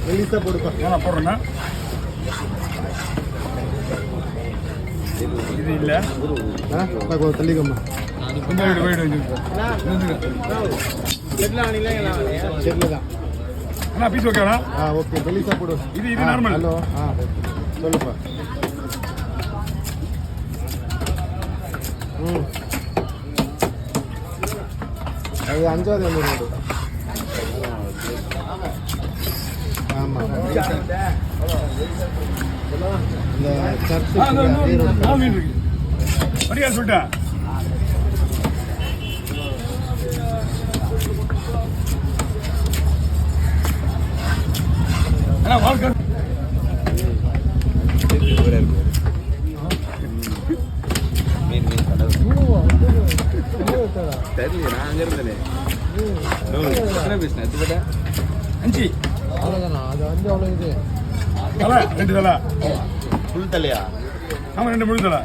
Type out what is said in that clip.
மெலிசா போடுப்பா. நான் போடுறேண்ணா. இது இல்லை கொஞ்சம் தள்ளிக்கம்மா. கொஞ்சம் வீடு செல்லு தான். அண்ணா பீஸ் ஓகேண்ணா. ஓகே மெலிசா போடு. இது நார்மல். ஹலோ சொல்லுப்பா. அது 5வது வந்து ஆமாம் இந்த சர்ச்சு சரியா சொல்லிட்டேன். வாழ்க்கை தெரியல நான் அங்க இருந்தேனே. பேசினேன் 5 அவ்வளோதானா? அது 5 அவ்வளோ இது தலை 2 தலை ஃபுல் தலையா? ஆமாம் 2 முழு தலை.